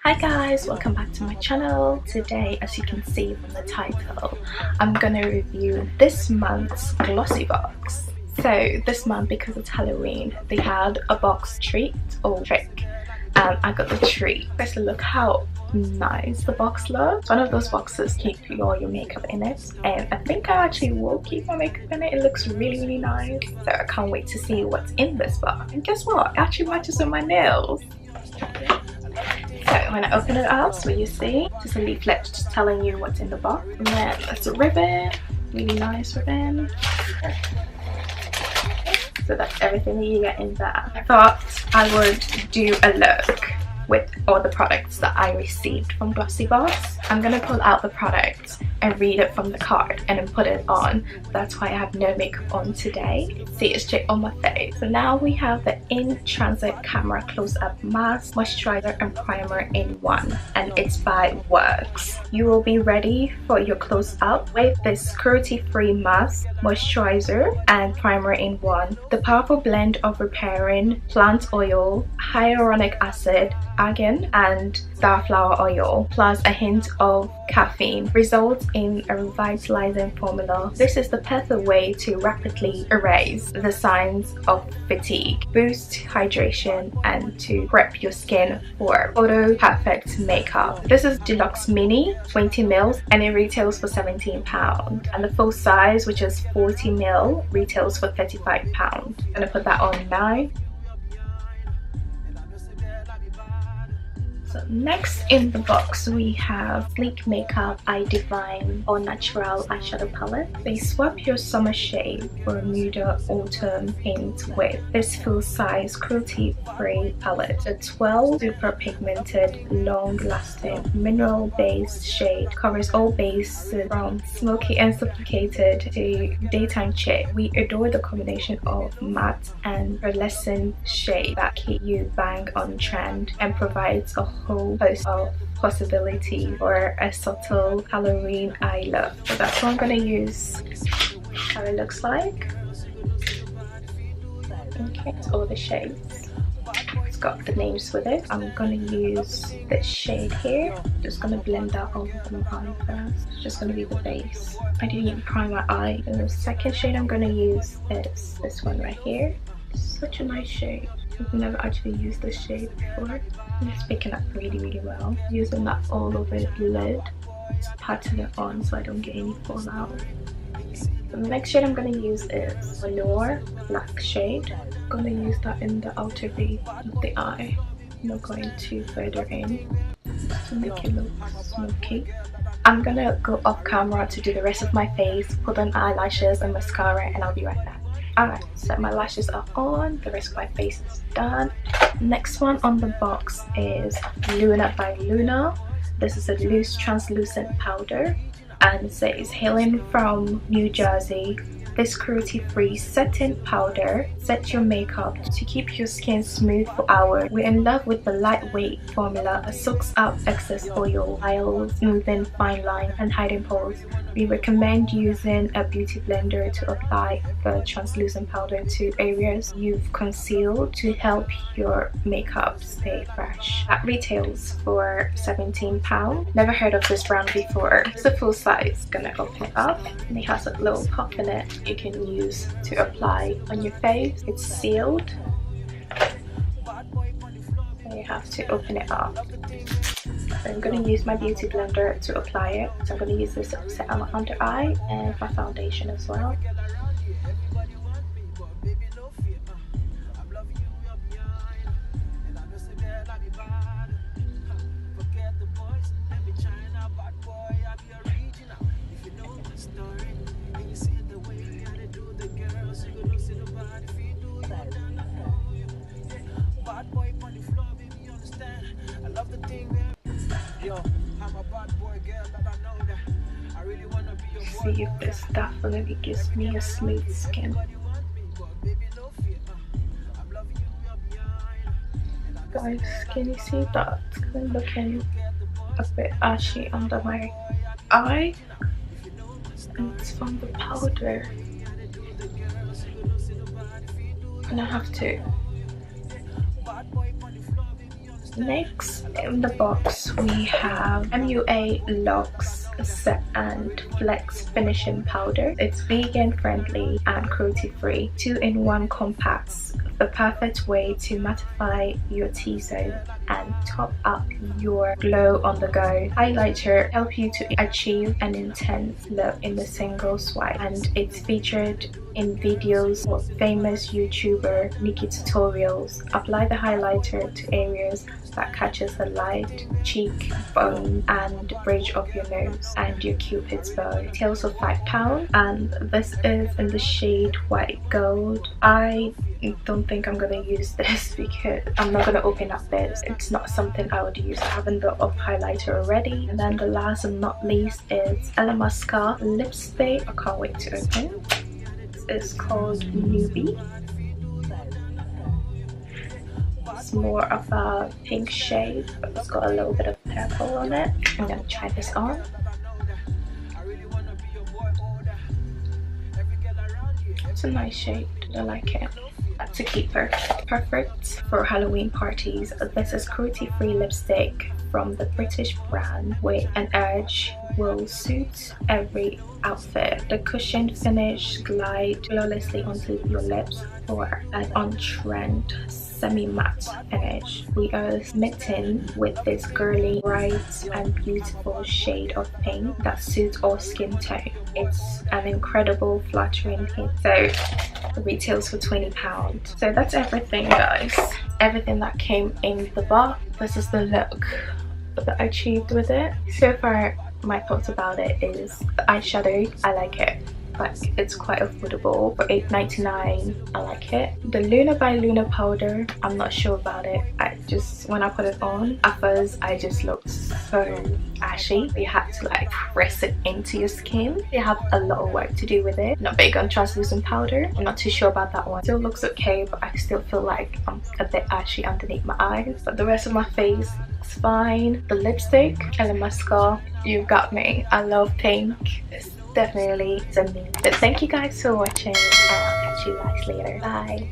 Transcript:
Hi guys, welcome back to my channel. Today, as you can see from the title, I'm gonna review this month's Glossybox. So this month, because it's Halloween, they had a box treat or trick, and I got the treat. First, look how nice the box looks. One of those boxes keep all your makeup in it, and I think I actually will keep my makeup in it. It looks really nice, so I can't wait to see what's in this box. And guess what? It actually matches with my nails. So when I open it up, so you see, just a leaflet just telling you what's in the box. And then it's a ribbon, really nice ribbon. So that's everything that you get in there. I thought I would do a look with all the products that I received from Glossybox. I'm gonna pull out the product and read it from the card and then put it on. That's why I have no makeup on today. See, it's straight on my face. So now we have the In Transit Camera Close-Up Mask, Moisturizer and Primer in one, and it's by Works. You will be ready for your close-up with this cruelty-free mask, moisturizer and primer in one. The powerful blend of repairing plant oil, hyaluronic acid, argan and starflower oil plus a hint of caffeine results in a revitalizing formula. This is the perfect way to rapidly erase the signs of fatigue, boost hydration and to prep your skin for photo perfect makeup. This is deluxe mini 20 ml and it retails for £17, and the full size, which is 40 ml, retails for £35. I'm gonna put that on now. So next in the box we have Sleek Makeup I-Devine All Natural Eyeshadow Palette. They swap your summer shade for a muted autumn hint with this full-size cruelty-free palette. The 12 super pigmented, long-lasting, mineral-based shade covers all bases from smoky and sophisticated to daytime chic. We adore the combination of matte and pearlescent shade that keep you bang on trend and provides a whole host of possibility for a subtle Halloween eye look. So that's what I'm going to use. How it looks like. Okay, it's all the shades. It's got the names with it. I'm going to use this shade here. Just going to blend that over my eye first. It's just going to be the base. I didn't even prime my eye. And the second shade I'm going to use is this one right here. Such a nice shade. I've never actually used this shade before. It's picking up really well. Using that all over the lid, just patting it on so I don't get any fallout. The next shade I'm going to use is Velour Black shade. I'm going to use that in the outer V of the eye. I'm not going too further in to make it look smoky. I'm going to go off camera to do the rest of my face, put on eyelashes and mascara, and I'll be right back. Alright, so my lashes are on, the rest of my face is done. Next one on the box is Luna by Luna. This is a loose translucent powder and it says hailing from New Jersey. This cruelty-free setting powder sets your makeup to keep your skin smooth for hours. We're in love with the lightweight formula that soaks up excess oil while smoothing fine lines and hiding pores. We recommend using a beauty blender to apply the translucent powder to areas you've concealed to help your makeup stay fresh. That retails for £17. Never heard of this brand before. It's a full size. Gonna open it up and it has a little puff in it you can use to apply on your face. It's sealed. So you have to open it up. So I'm going to use my beauty blender to apply it. So I'm going to use this to set on my under eye and my foundation as well. See if this definitely gives me a smooth skin. Guys, can you see that? It's kind of looking a bit ashy under my eye, and it's from the powder. And I have to Next in the box we have MUA Luxe Set and Flex Finishing Powder. It's vegan friendly and cruelty free. 2-in-1 compacts, the perfect way to mattify your T-zone and top up your glow on the go. Highlighter help you to achieve an intense look in a single swipe, and it's featured in videos of famous YouTuber Nikki tutorials. Apply the highlighter to areas that catches the light, cheek, bone and bridge of your nose and your cupid's bow. Retails for £5, and this is in the shade white gold. I don't think I'm gonna use this because I'm not gonna open up this. It's not something I would use. I have a lot of highlighter already. And then the last and not least is Illamasqua Lipstick. I can't wait to open. It's called Newbie. It's more of a pink shade, but it's got a little bit of purple on it. I'm gonna try this on. It's a nice shade. I like it. That's a keeper. Perfect for Halloween parties. This is cruelty-free lipstick from the British brand with an edge will suit every outfit. The cushioned finish glide flawlessly onto your lips for an on-trend semi-matte finish. We are smitten with this girly, bright and beautiful shade of pink that suits all skin tone. It's an incredible flattering hit. So it retails for £20. So that's everything, guys. Everything that came in the box. This is the look that I achieved with it. So far, my thoughts about it is the eyeshadow, I like it. Like, it's quite affordable for $8.99. I like it. The Luna by Luna powder, I'm not sure about it. When I put it on, at first I just looked so ashy. You have to like press it into your skin. You have a lot of work to do with it. Not big on translucent powder. I'm not too sure about that one. Still looks okay, but I still feel like I'm a bit ashy underneath my eyes. But the rest of my face is fine. The lipstick, Illamasqua, you've got me. I love pink. It's definitely something. But thank you guys for watching, and I'll catch you guys later. Bye.